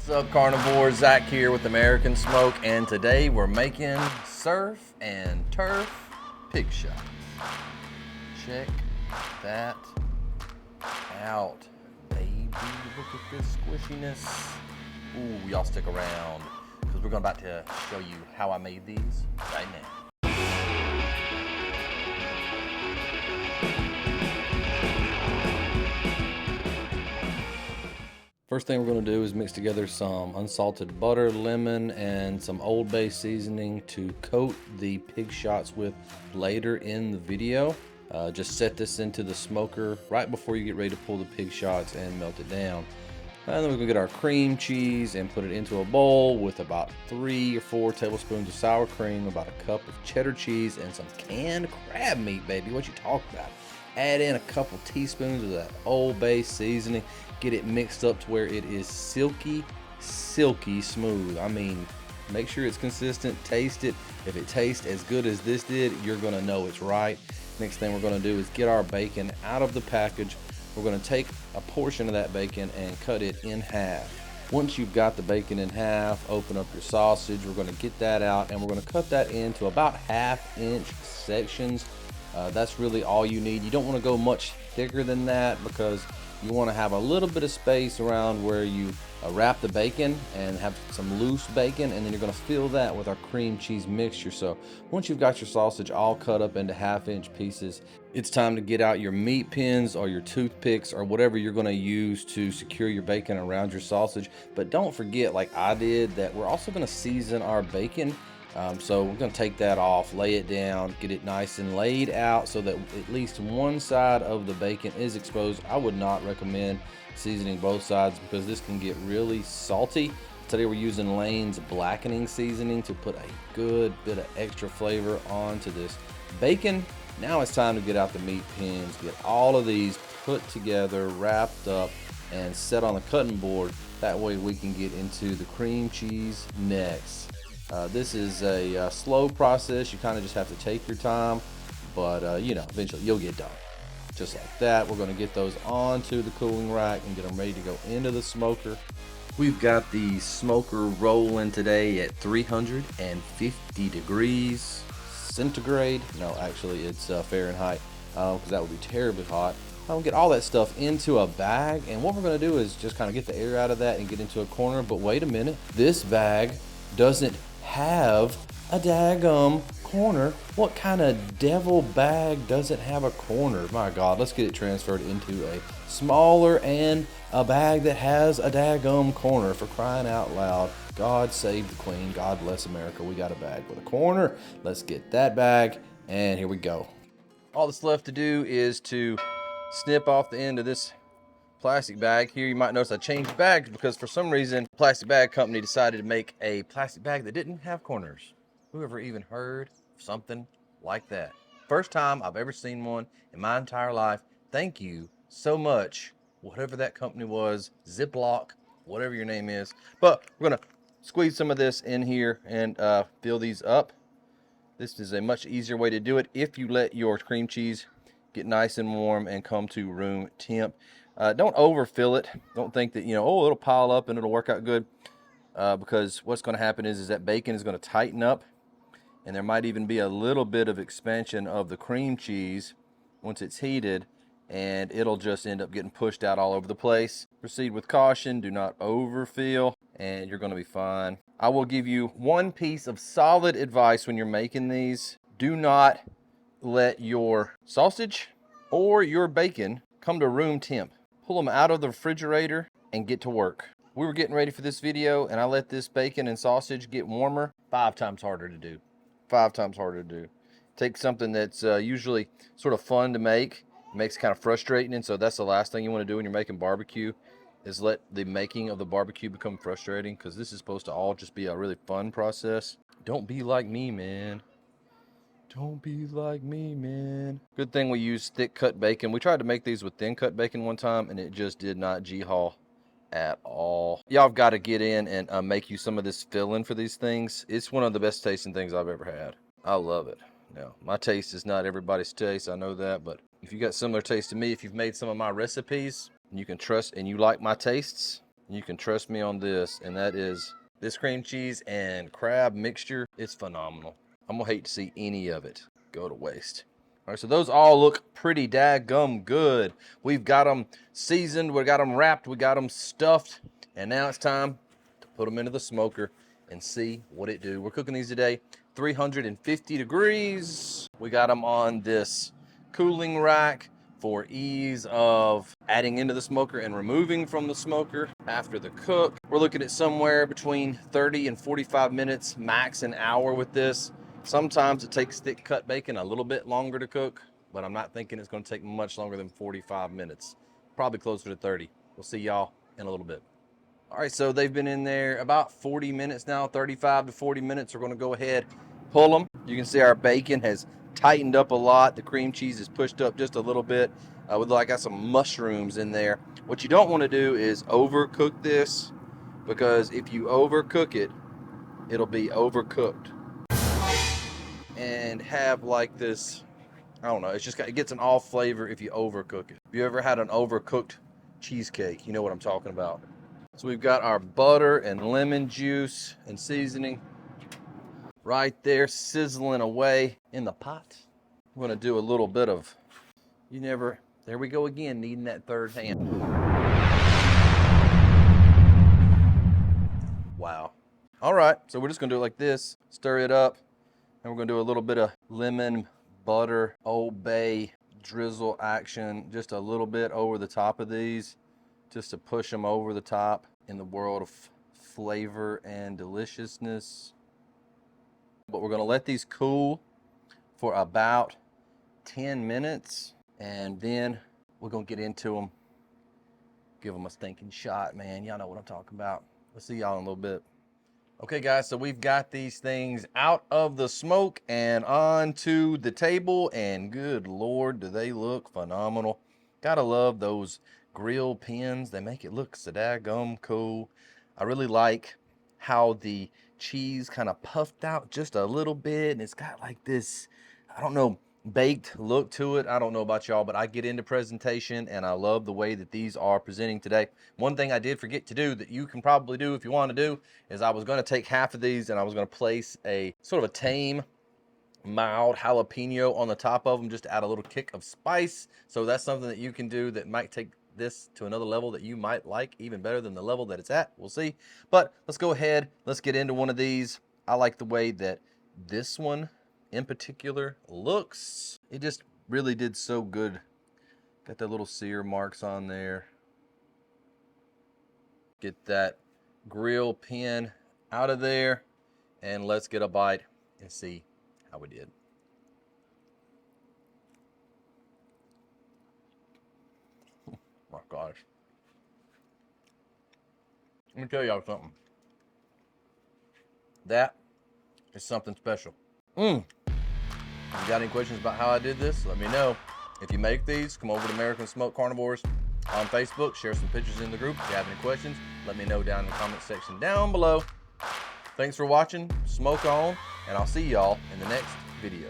What's up, carnivore? Zach here with American Smoke, and today we're making surf and turf pig shot. Check that out, baby. Look at this squishiness. Ooh, y'all stick around because we're about to show you how I made these right now. First thing we're going to do is mix together some unsalted butter, lemon, and some Old Bay seasoning to coat the pig shots with later in the video. Just set this into the smoker right before you get ready to pull the pig shots and melt it down. And then we're going to get our cream cheese and put it into a bowl with about 3 or 4 tablespoons of sour cream, about a cup of cheddar cheese, and some canned crab meat, baby. What you talk about? Add in a couple teaspoons of that Old Bay seasoning. Get it mixed up to where it is silky smooth. I mean, make sure it's consistent. Taste it. If it tastes as good as this did, you're gonna know it's right. Next thing we're gonna do is get our bacon out of the package. We're gonna take a portion of that bacon and cut it in half. Once you've got the bacon in half, open up your sausage. We're gonna get that out and we're gonna cut that into about 1/2-inch sections. That's really all you need. You don't want to go much thicker than that because you want to have a little bit of space around where you wrap the bacon and have some loose bacon, and then you're going to fill that with our cream cheese mixture. So once you've got your sausage all cut up into 1/2-inch pieces, it's time to get out your meat pins or your toothpicks or whatever you're going to use to secure your bacon around your sausage. But don't forget, like I did, that we're also going to season our bacon. So we're going to take that off, lay it down, get it nice and laid out so that at least one side of the bacon is exposed. I would not recommend seasoning both sides because this can get really salty. Today we're using Lane's blackening seasoning to put a good bit of extra flavor onto this bacon. Now it's time to get out the meat pins, get all of these put together, wrapped up, and set on the cutting board. That way we can get into the cream cheese next. This is a slow process. You kind of just have to take your time, but you know, eventually you'll get done. Just like that, we're going to get those onto the cooling rack and get them ready to go into the smoker. We've got the smoker rolling today at 350 degrees centigrade. No, actually it's Fahrenheit, because that would be terribly hot. I'll get all that stuff into a bag, and what we're going to do is just kind of get the air out of that and get into a corner. But wait a minute, this bag doesn't have a daggum corner. What kind of devil bag doesn't have a corner? My God, let's get it transferred into a smaller and a bag that has a daggum corner, for crying out loud. God save the Queen. God bless America. We got a bag with a corner. Let's get that bag, and here we go. All that's left to do is to snip off the end of this plastic bag. Here you might notice I changed bags because for some reason the plastic bag company decided to make a plastic bag that didn't have corners. Whoever even heard of something like that? First time I've ever seen one in my entire life. Thank you so much, whatever that company was, Ziploc, whatever your name is. But we're gonna squeeze some of this in here and fill these up. This is a much easier way to do it if you let your cream cheese get nice and warm and come to room temp. Don't overfill it. Don't think that, oh, it'll pile up and it'll work out good, because what's going to happen is that bacon is going to tighten up, and there might even be a little bit of expansion of the cream cheese once it's heated, and it'll just end up getting pushed out all over the place. Proceed with caution. Do not overfill, and you're going to be fine. I will give you one piece of solid advice when you're making these. Do not let your sausage or your bacon come to room temp. Pull them out of the refrigerator and get to work. We were getting ready for this video and I let this bacon and sausage get warmer. 5 times harder to do. 5 times harder to do. Take something that's usually sort of fun to make. It makes it kind of frustrating, and so that's the last thing you want to do when you're making barbecue, is let the making of the barbecue become frustrating, because this is supposed to all just be a really fun process. Don't be like me, man. Don't be like me, man. Good thing we use thick cut bacon. We tried to make these with thin cut bacon one time, and it just did not G-haul at all. Y'all have got to get in and make you some of this filling for these things. It's one of the best tasting things I've ever had. I love it. Now, my taste is not everybody's taste, I know that, but if you got similar taste to me, if you've made some of my recipes, and you can trust and you like my tastes, You can trust me on this, and that is this cream cheese and crab mixture. It's phenomenal. I'm gonna hate to see any of it go to waste. All right, so those all look pretty daggum good. We've got them seasoned, we got them wrapped, we got them stuffed, and now it's time to put them into the smoker and see what it do. We're cooking these today, 350 degrees. We got them on this cooling rack for ease of adding into the smoker and removing from the smoker after the cook. We're looking at somewhere between 30 and 45 minutes, max an hour with this. Sometimes it takes thick cut bacon a little bit longer to cook, but I'm not thinking it's gonna take much longer than 45 minutes. Probably closer to 30. We'll see y'all in a little bit. All right, so they've been in there about 40 minutes now, 35 to 40 minutes. We're gonna go ahead, pull them. You can see our bacon has tightened up a lot. The cream cheese is pushed up just a little bit. I got some mushrooms in there. What you don't wanna do is overcook this, because if you overcook it, it'll be overcooked and have like this, I don't know, it gets an off flavor if you overcook it. If you ever had an overcooked cheesecake, you know what I'm talking about. So we've got our butter and lemon juice and seasoning right there sizzling away in the pot. I'm gonna do a little bit of, there we go again, needing that third hand. Wow. All right, so we're just gonna do it like this, stir it up. And we're gonna do a little bit of lemon, butter, Old Bay drizzle action, just a little bit over the top of these, just to push them over the top in the world of flavor and deliciousness. But we're gonna let these cool for about 10 minutes, and then we're gonna get into them, give them a stinking shot, man. Y'all know what I'm talking about. We'll see y'all in a little bit. Okay guys, so we've got these things out of the smoke and onto the table, and good Lord, do they look phenomenal. Gotta love those grill pins. They make it look so daggum cool. I really like how the cheese kind of puffed out just a little bit, and it's got like this, I don't know, baked look to it. I don't know about y'all, but I get into presentation and I love the way that these are presenting today. One thing I did forget to do that you can probably do if you want to do is I was going to take half of these and I was going to place a sort of a tame, mild jalapeno on the top of them just to add a little kick of spice. So that's something that you can do that might take this to another level that you might like even better than the level that it's at. We'll see. But let's go ahead. Let's get into one of these. I like the way that this one in particular looks. It just really did so good. Got the little sear marks on there. Get that grill pin out of there, and let's get a bite and see how we did. Oh my gosh. Let me tell y'all something. That is something special. If you got any questions about how I did this, let me know. If you make these, come over to American Smoked Carnivores on Facebook, share some pictures in the group. If you have any questions, let me know down in the comment section down below. Thanks for watching, smoke on, and I'll see y'all in the next video.